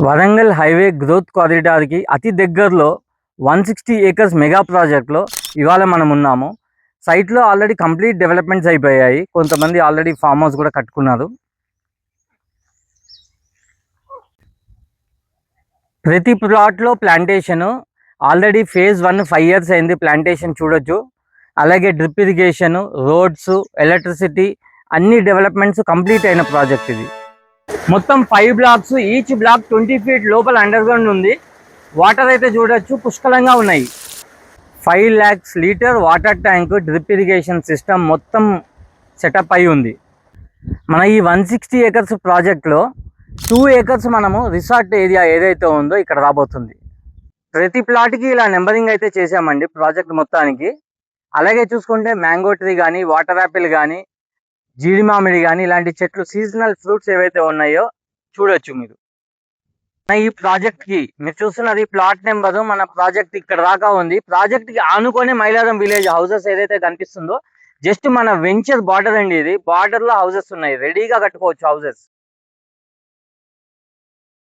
Warangal highway growth కారిడార్కి అతి దగ్గరలో 160 acres mega ప్రాజెక్ట్లో ఇవాళ మనం ఉన్నాము. సైట్లో ఆల్రెడీ కంప్లీట్ డెవలప్మెంట్స్ అయిపోయాయి. కొంతమంది ఆల్రెడీ ఫామ్ హౌస్ కూడా కట్టుకున్నారు. ప్రతి ప్లాట్లో ప్లాంటేషను ఆల్రెడీ ఫేజ్ 1 5 ఇయర్స్ అయింది. ప్లాంటేషన్ చూడొచ్చు. అలాగే డ్రిప్ ఇరిగేషను, రోడ్స్, ఎలక్ట్రిసిటీ అన్ని డెవలప్మెంట్స్ కంప్లీట్ అయిన ప్రాజెక్ట్ ఇది. మొత్తం 5 బ్లాక్స్, ఈచ్ బ్లాక్ 20 ఫీట్ లోపల అండర్ గ్రౌండ్ ఉంది. వాటర్ అయితే చూడొచ్చు పుష్కలంగా ఉన్నాయి. 5 lakhs litre water tank, drip irrigation system మొత్తం సెటప్ అయి ఉంది. మన ఈ 160 ఏకర్స్ ప్రాజెక్ట్లో 2 ఏకర్స్ మనము రిసార్ట్ ఏరియా ఏదైతే ఉందో ఇక్కడ రాబోతుంది. ప్రతి ప్లాట్కి ఇలా నెంబరింగ్ అయితే చేసామండి ప్రాజెక్ట్ మొత్తానికి. అలాగే చూసుకుంటే మ్యాంగో ట్రీ కానీ, వాటర్ యాపిల్ కానీ, జీడి మామిడి కానీ ఇలాంటి చెట్లు, సీజనల్ ఫ్రూట్స్ ఏవైతే ఉన్నాయో చూడొచ్చు మీరు. ఈ ప్రాజెక్ట్ కి మీరు చూస్తున్నది ప్లాట్ నెంబర్. మన ప్రాజెక్ట్ ఇక్కడ దాకా ఉంది. ప్రాజెక్ట్ కి ఆనుకొని మైలారం విలేజ్ హౌసెస్ ఏదైతే కనిపిస్తుందో జస్ట్ మన వెంచర్ బార్డర్ అండి ఇది. బార్డర్ లో హౌసెస్ ఉన్నాయి, రెడీగా కట్టుకోవచ్చు హౌసెస్.